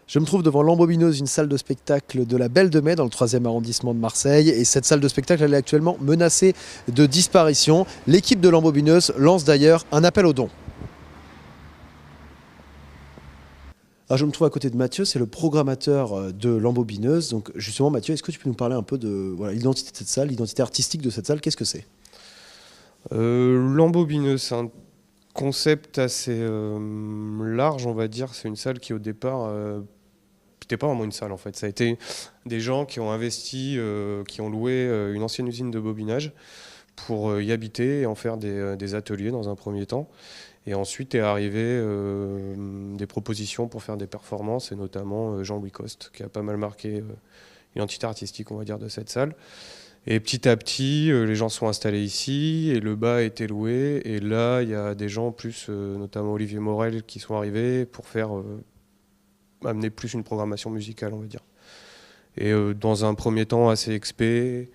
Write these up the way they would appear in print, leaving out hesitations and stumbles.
Je me trouve devant l'Ambobineuse, une salle de spectacle de la Belle de Mai dans le 3e arrondissement de Marseille. Et cette salle de spectacle, elle est actuellement menacée de disparition. L'équipe de l'Ambobineuse lance d'ailleurs un appel aux dons. Alors je me trouve à côté de Mathieu, c'est le programmateur de l'Ambobineuse. Donc justement Mathieu, est-ce que tu peux nous parler un peu de l'identité de cette salle, l'identité artistique de cette salle, qu'est-ce que c'est? L'Ambobineuse, c'est un concept assez large, on va dire. C'est une salle qui au départ n'était pas vraiment une salle en fait. Ça a été des gens qui ont investi, qui ont loué une ancienne usine de bobinage pour y habiter et en faire des ateliers dans un premier temps. Et ensuite est arrivé des propositions pour faire des performances, et notamment Jean-Louis Coste, qui a pas mal marqué l'identité artistique, on va dire, de cette salle. Et petit à petit, les gens sont installés ici, et le bas a été loué. Et là, il y a des gens, plus notamment Olivier Morel, qui sont arrivés pour faire amener plus une programmation musicale, on va dire. Et dans un premier temps assez expé,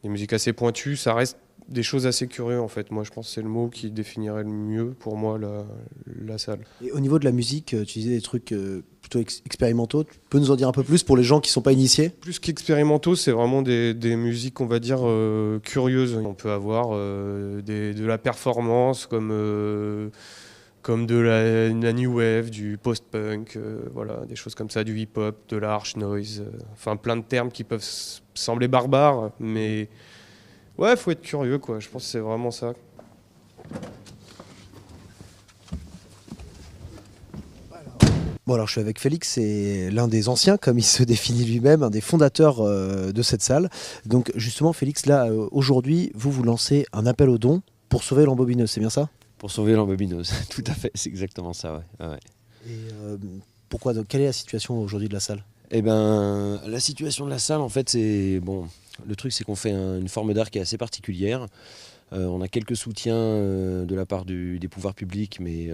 des musiques assez pointues, ça reste des choses assez curieuses en fait. Moi je pense que c'est le mot qui définirait le mieux pour moi la salle. Et au niveau de la musique, tu disais des trucs plutôt expérimentaux, tu peux nous en dire un peu plus pour les gens qui ne sont pas initiés? Plus qu'expérimentaux, c'est vraiment des musiques, on va dire, curieuses. On peut avoir de la performance comme de la new wave, du post-punk, voilà, des choses comme ça, du hip-hop, de la harsh noise, enfin plein de termes qui peuvent sembler barbares, mais ouais, faut être curieux, quoi. Je pense que c'est vraiment ça. Bon alors je suis avec Félix, c'est l'un des anciens, comme il se définit lui-même, un des fondateurs de cette salle. Donc justement Félix, là aujourd'hui, vous lancez un appel aux dons pour sauver l'Ambobineuse, c'est bien ça? Pour sauver l'Ambobineuse, tout à fait, c'est exactement ça, ouais. Ouais. Et pourquoi, donc, quelle est la situation aujourd'hui de la salle? Eh ben, la situation de la salle, en fait, c'est bon. Le truc, c'est qu'on fait une forme d'art qui est assez particulière. On a quelques soutiens de la part des pouvoirs publics, mais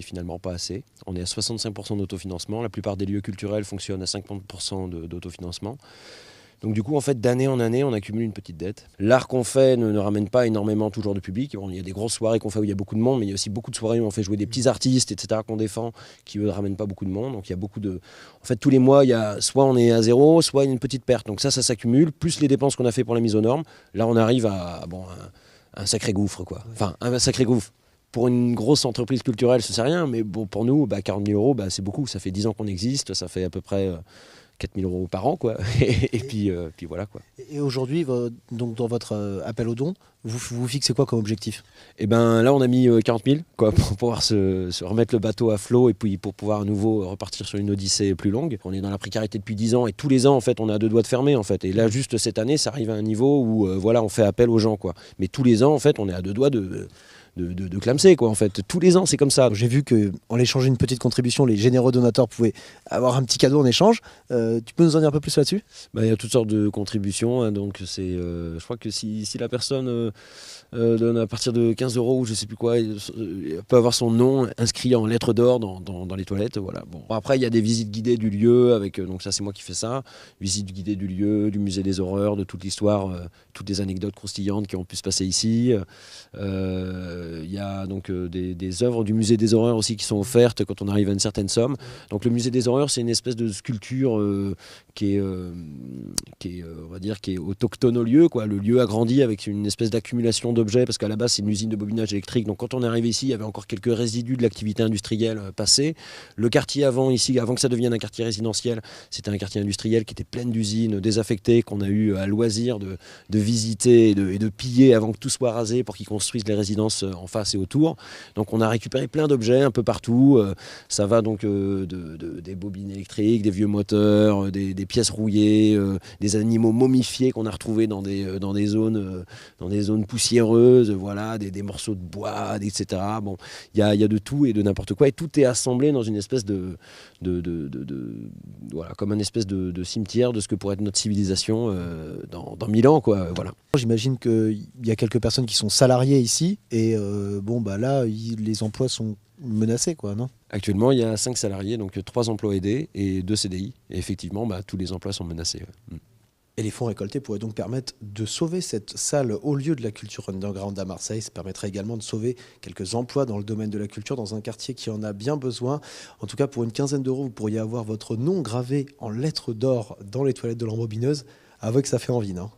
finalement pas assez. On est à 65% d'autofinancement. La plupart des lieux culturels fonctionnent à 50% d'autofinancement. Donc du coup, en fait, d'année en année, on accumule une petite dette. L'art qu'on fait ne ramène pas énormément toujours de public. Bon, il y a des grosses soirées qu'on fait où il y a beaucoup de monde, mais il y a aussi beaucoup de soirées où on fait jouer des petits artistes, etc., qu'on défend, qui eux ne ramènent pas beaucoup de monde. Donc il y a beaucoup de... En fait, tous les mois, il y a soit on est à zéro, soit il y a une petite perte. Donc ça s'accumule, plus les dépenses qu'on a fait pour la mise aux normes. Là, on arrive à un sacré gouffre, quoi. Enfin, un sacré gouffre. Pour une grosse entreprise culturelle, ce c'est rien, mais bon, pour nous, 40 000 €, c'est beaucoup. Ça fait 10 ans qu'on existe, ça fait à peu près 4 000 € par an, quoi. Et puis voilà, quoi. Et aujourd'hui, donc dans votre appel aux dons, vous fixez quoi comme objectif? Et ben là, on a mis 40 000, quoi, pour pouvoir se remettre le bateau à flot et puis pour pouvoir à nouveau repartir sur une odyssée plus longue. On est dans la précarité depuis 10 ans et tous les ans, en fait, on a 2 doigts de fermer, en fait. Et là, juste cette année, ça arrive à un niveau où voilà, on fait appel aux gens, quoi. Mais tous les ans, en fait, on est à 2 doigts de clamser, quoi, en fait. Tous les ans, c'est comme ça. J'ai vu qu'en échangeant une petite contribution, les généreux donateurs pouvaient avoir un petit cadeau en échange. Tu peux nous en dire un peu plus là-dessus? Il y a toutes sortes de contributions, hein, donc c'est, je crois que si la personne donne à partir de 15 € ou je sais plus quoi, elle peut avoir son nom inscrit en lettres d'or dans les toilettes. Voilà. Bon. Après, il y a des visites guidées du lieu, avec, donc ça c'est moi qui fais ça, visites guidées du lieu, du musée des horreurs, de toute l'histoire, toutes les anecdotes croustillantes qui ont pu se passer ici. Il y a donc des œuvres du musée des horreurs aussi qui sont offertes quand on arrive à une certaine somme. Donc le musée des horreurs, c'est une espèce de sculpture qui est on va dire, qui est autochtone au lieu, quoi. Le lieu a grandi avec une espèce d'accumulation d'objets, parce qu'à la base c'est une usine de bobinage électrique. Donc quand on est arrivé ici, il y avait encore quelques résidus de l'activité industrielle passée. Le quartier avant ici, avant que ça devienne un quartier résidentiel, c'était un quartier industriel qui était plein d'usines désaffectées, qu'on a eu à loisir de visiter et de piller avant que tout soit rasé pour qu'ils construisent les résidences en face et autour. Donc on a récupéré plein d'objets un peu partout. Ça va donc des bobines électriques, des vieux moteurs, des pièces rouillées, des animaux momifiés qu'on a retrouvés dans des zones poussiéreuses, voilà, des morceaux de bois, etc. Bon, il y a de tout et de n'importe quoi, et tout est assemblé dans une espèce voilà, comme un espèce de cimetière de ce que pourrait être notre civilisation dans 1000 ans, quoi. Voilà. J'imagine qu'il y a quelques personnes qui sont salariées ici, et là, les emplois sont menacés, quoi, non? Actuellement, il y a 5 salariés, donc 3 emplois aidés et 2 CDI. Et effectivement, tous les emplois sont menacés. Ouais. Et les fonds récoltés pourraient donc permettre de sauver cette salle au lieu de la culture underground à Marseille. Ça permettrait également de sauver quelques emplois dans le domaine de la culture, dans un quartier qui en a bien besoin. En tout cas, pour une quinzaine d'euros, vous pourriez avoir votre nom gravé en lettres d'or dans les toilettes de l'Embobineuse. Avouez que ça fait envie, non ?